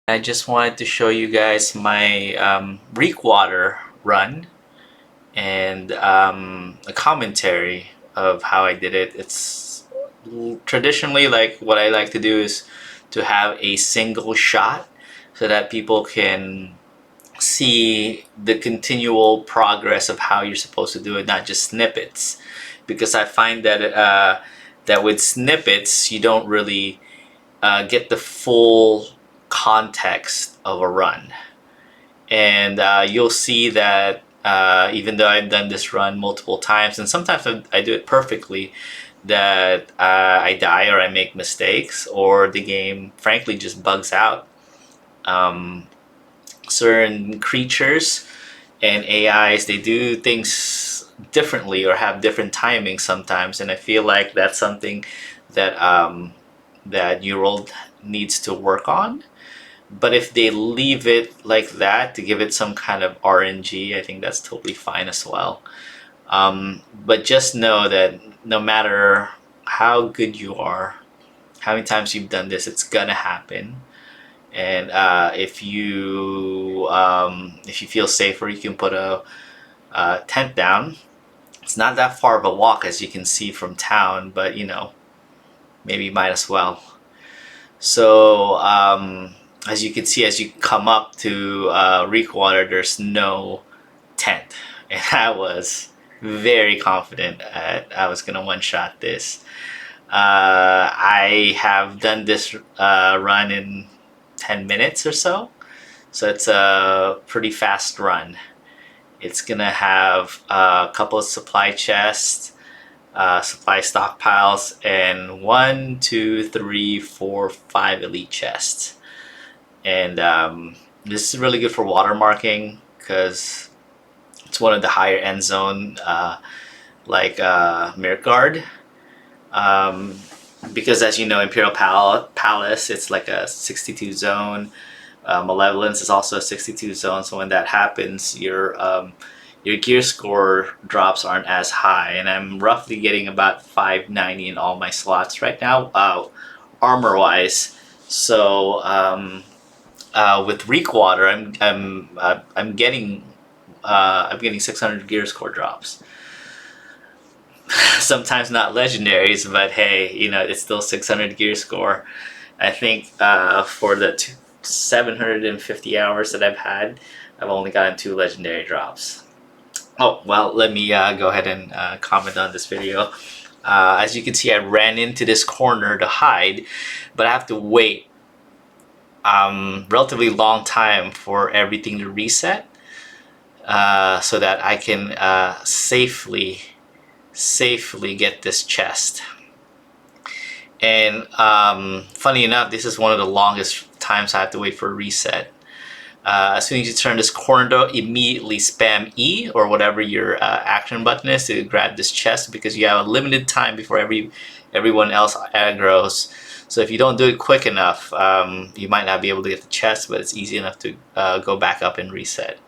I just wanted to show you guys my Reekwater run and a commentary of how I did it. It's traditionally like what I like to do is to have a single shot so that people can see the continual progress of how you're supposed to do it, not just snippets. Because I find that that with snippets you don't really get the full context of a run. And you'll see that even though I've done this run multiple times, and sometimes I do it perfectly, that I die or I make mistakes, or the game frankly just bugs out. Um, Certain creatures and AIs, they do things differently or have different timings sometimes, and I feel like that's something that that New World needs to work on. But if they leave it like that to give it some kind of RNG, I think that's totally fine as well. But just know that no matter how good you are, how many times you've done this, it's gonna happen. And if you feel safer, you can put a tent down. It's not that far of a walk as you can see from town, but maybe you might as well. So as you can see, as you come up to Reekwater, there's no tent, and I was very confident I was gonna one shot this. I have done this run in 10 minutes or so, so it's a pretty fast run. It's gonna have a couple of supply chests, supply stockpiles, and 1, 2, 3, 4, 5 elite chests. And this is really good for watermarking because it's one of the higher end zone, like Mirkgard. Um, because as you know, Imperial Palace, it's like a 62 zone. Malevolence is also a 62 zone. So when that happens, your gear score drops aren't as high, and I'm roughly getting about 590 in all my slots right now, armor wise. So with Reekwater, I'm getting 600 gear score drops. Sometimes not legendaries, but hey, it's still 600 gear score. I think for the 750 hours that I've had, I've only gotten 2 legendary drops. Oh, well, let me go ahead and comment on this video. As you can see, I ran into this corner to hide, but I have to wait relatively long time for everything to reset so that I can safely get this chest. And funny enough, this is one of the longest times I have to wait for a reset. As soon as you turn this corner though, immediately spam E or whatever your action button is to grab this chest, because you have a limited time before everyone else aggros. So if you don't do it quick enough, you might not be able to get the chest, but it's easy enough to go back up and reset.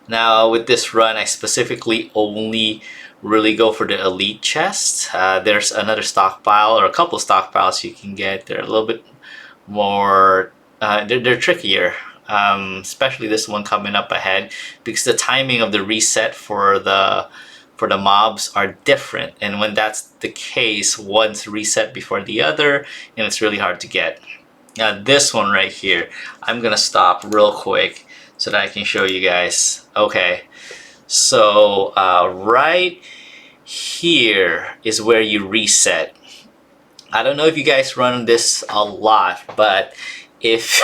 Now with this run, I specifically only really go for the elite chest. There's another stockpile or a couple stockpiles you can get. They're a little bit more, they're trickier, especially this one coming up ahead, because the timing of the reset for the mobs are different, and when that's the case, one's reset before the other, and it's really hard to get. Now this one right here, I'm gonna stop real quick so that I can show you guys. Okay, so right here is where you reset. I don't know if you guys run this a lot, but if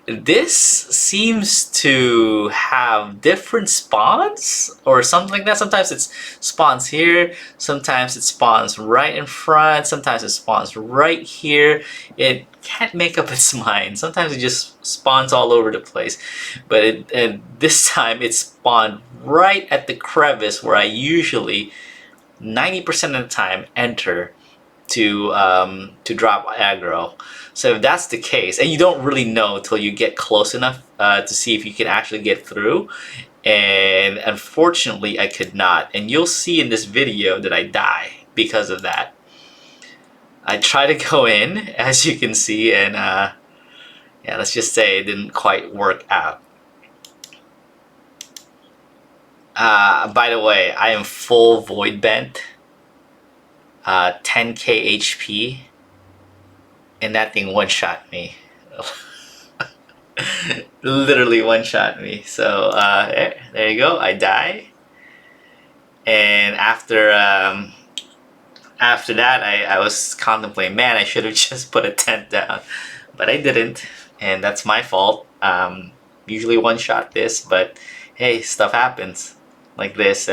this seems to have different spawns or something like that. Sometimes it spawns here, sometimes it spawns right in front, sometimes it spawns right here. It can't make up its mind. Sometimes it just spawns all over the place, but this time it spawned right at the crevice where I usually 90% of the time enter to drop aggro. So if that's the case, and you don't really know until you get close enough to see if you can actually get through, and unfortunately I could not, and you'll see in this video that I die because of that. I try to go in, as you can see, and Yeah, let's just say it didn't quite work out. By the way, I am full void bent, 10k HP, and that thing one shot me. Literally one shot me. So there you go. I die, and after that, I was contemplating, man, I should have just put a tent down, but I didn't, and that's my fault. Usually one shot this, but hey, stuff happens like this.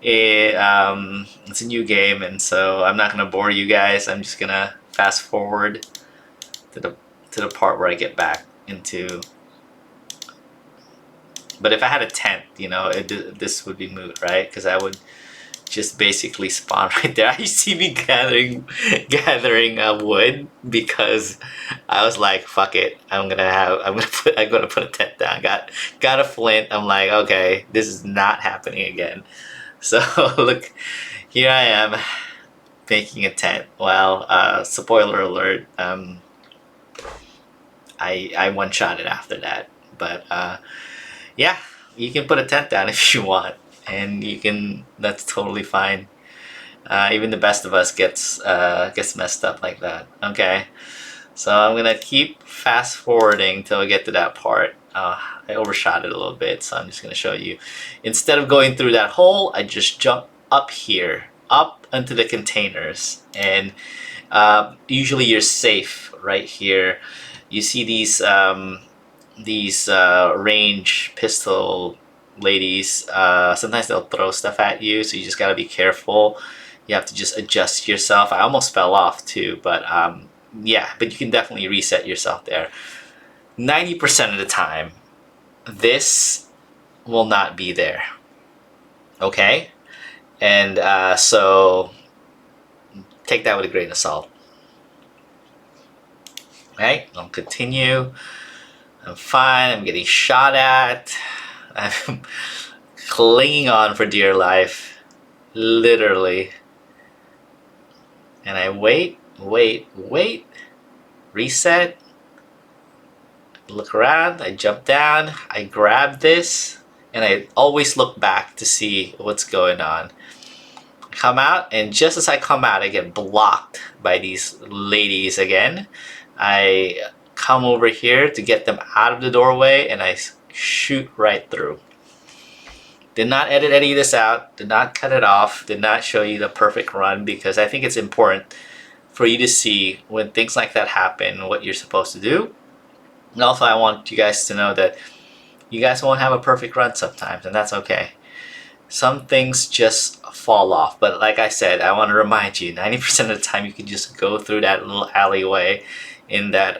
It's a new game, and so I'm not gonna bore you guys. I'm just gonna fast forward to the part where I get back into. But if I had a tent, you know, this would be moot, right? Because I would just basically spawn right there. You see me gathering wood because I was like, fuck it, I'm gonna put a tent down. Got a flint. I'm like, okay, this is not happening again. So look, here I am making a tent. Well, spoiler alert, I one shot it after that. But yeah, you can put a tent down if you want, and you can. That's totally fine. Even the best of us gets messed up like that. Okay, so I'm gonna keep fast forwarding till we get to that part. I overshot it a little bit, so I'm just gonna show you. Instead of going through that hole, I just jump up here, up into the containers, and usually you're safe right here. You see these range pistol ladies. Sometimes they'll throw stuff at you, so you just gotta be careful. You have to just adjust yourself. I almost fell off too, but yeah, but you can definitely reset yourself there. 90% of the time, this will not be there. Okay? And so take that with a grain of salt. Okay, I'll continue. I'm fine. I'm getting shot at. I'm clinging on for dear life. Literally. And I wait. Reset. Look around. I jump down. I grab this. And I always look back to see what's going on. Come out, and just as I come out, I get blocked by these ladies again. I come over here to get them out of the doorway, and I shoot right through. Did not edit any of this out, did not cut it off, did not show you the perfect run, because I think it's important for you to see when things like that happen, what you're supposed to do. And also I want you guys to know that you guys won't have a perfect run sometimes, and that's okay. Some things just fall off, but like I said, I want to remind you, 90% of the time you can just go through that little alleyway in that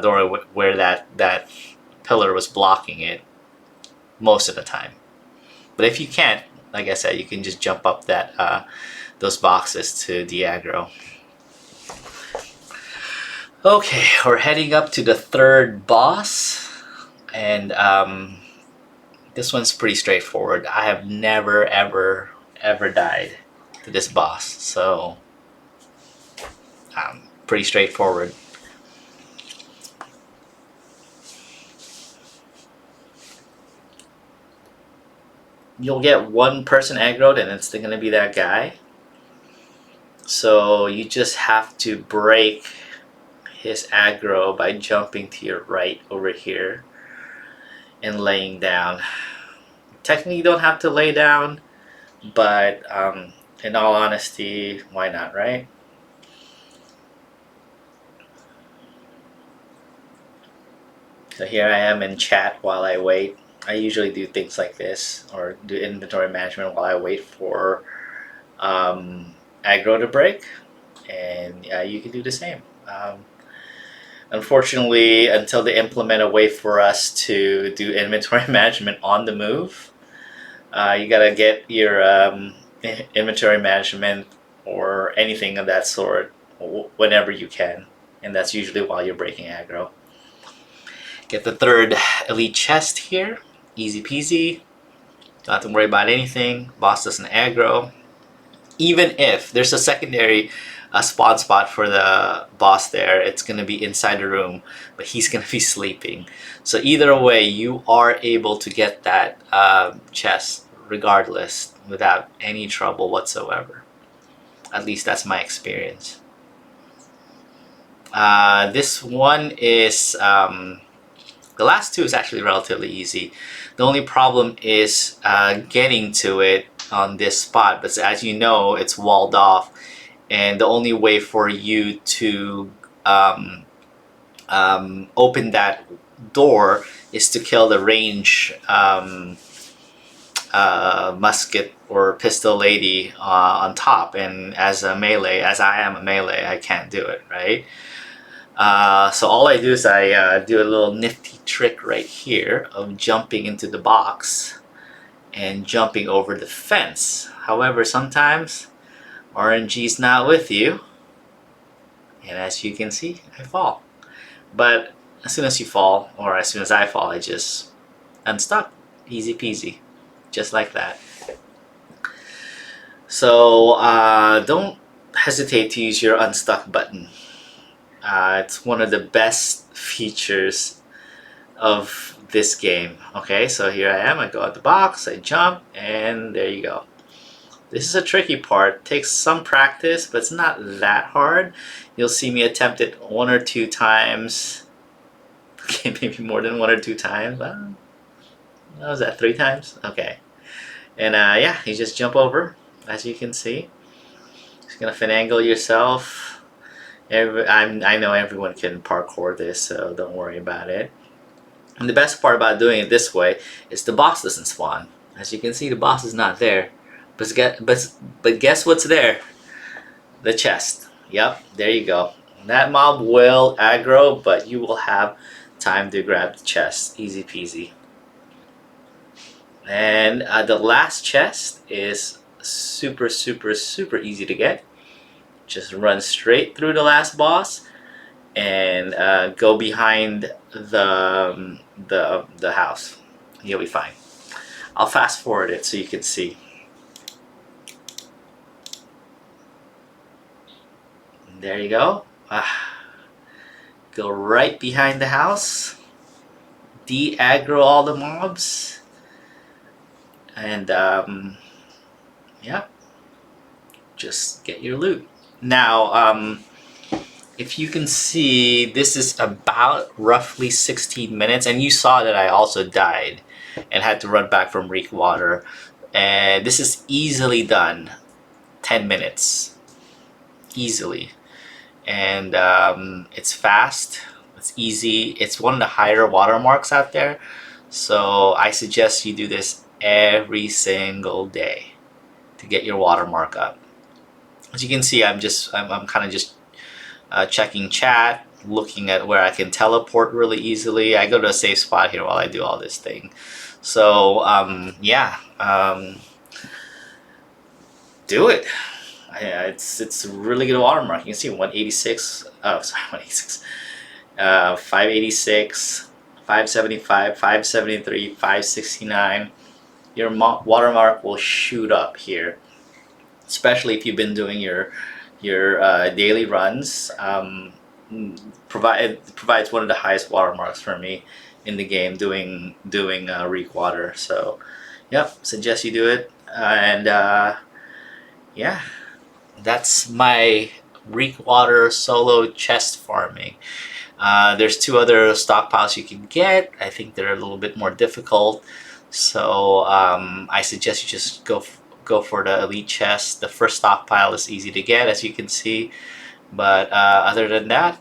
door where that pillar was blocking it most of the time. But if you can't, like I said, you can just jump up that those boxes to de-aggro. Okay, we're heading up to the third boss, and this one's pretty straightforward. I have never ever died to this boss, so pretty straightforward. You'll get one person aggroed, and it's going to be that guy. So you just have to break his aggro by jumping to your right over here and laying down. Technically you don't have to lay down, but in all honesty, why not, right? So here I am in chat while I wait. I usually do things like this, or do inventory management while I wait for aggro to break, and you can do the same. Unfortunately, until they implement a way for us to do inventory management on the move, you gotta get your inventory management or anything of that sort whenever you can, and that's usually while you're breaking aggro. Get the third elite chest here, easy peasy. Don't have to worry about anything. Boss doesn't aggro. Even if there's a secondary a spawn spot for the boss there. It's going to be inside the room, but he's going to be sleeping. So either way, you are able to get that chest regardless without any trouble whatsoever. At least that's my experience. This one is the last two is actually relatively easy. The only problem is getting to it on this spot, but as you know, it's walled off, and the only way for you to open that door is to kill the range musket or pistol lady on top, and as a melee, as I am a melee, I can't do it, right? So all I do is I do a little nifty trick right here of jumping into the box and jumping over the fence. However, sometimes RNG's not with you, and as you can see, I fall. But as soon as you fall, or as soon as I fall, I just unstuck. Easy peasy. Just like that. So don't hesitate to use your unstuck button. It's one of the best features of this game. Okay, so here I am. I go out the box, I jump, and there you go. This is a tricky part. It takes some practice, but it's not that hard. You'll see me attempt it 1 or 2 times. Okay, maybe more than 1 or 2 times. What was that, 3 times? Okay. And yeah, you just jump over, as you can see. Just gonna finagle yourself. I know everyone can parkour this, so don't worry about it. And the best part about doing it this way is the boss doesn't spawn. As you can see, the boss is not there. But guess what's there? The chest. Yep, there you go. That mob will aggro, but you will have time to grab the chest. Easy peasy. And the last chest is super easy to get. Just run straight through the last boss and go behind the house. You'll be fine. I'll fast forward it so you can see. There you go. Go right behind the house. De-aggro all the mobs. And yeah, just get your loot. Now, if you can see, this is about roughly 16 minutes, and you saw that I also died and had to run back from Reekwater. And this is easily done, 10 minutes, easily. And it's fast, it's easy, it's one of the higher watermarks out there. So I suggest you do this every single day to get your watermark up. As you can see, I'm kind of just checking chat, looking at where I can teleport really easily. I go to a safe spot here while I do all this thing. So yeah, do it. It's a really good watermark. You can see 186. Oh, sorry, 186. 586, 575, 573, 569. Your watermark will shoot up here, especially if you've been doing your daily runs. Provides one of the highest watermarks for me in the game doing Reekwater. So yep, suggest you do it. And yeah, that's my Reekwater solo chest farming. There's 2 other stockpiles you can get. I think they're a little bit more difficult, so I suggest you just go for the elite chest. The first stockpile is easy to get, as you can see, but other than that,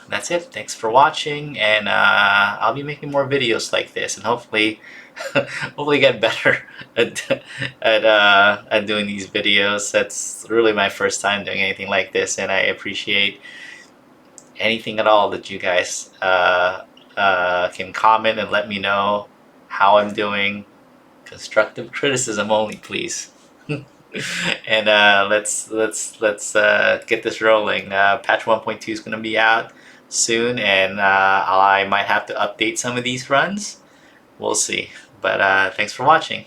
that's it. Thanks for watching, and I'll be making more videos like this, and hopefully hopefully get better at doing these videos. That's really my first time doing anything like this, and I appreciate anything at all that you guys can comment and let me know how I'm doing. Constructive criticism only, please. And let's get this rolling. Patch 1.2 is going to be out soon, and I might have to update some of these runs. We'll see. But thanks for watching.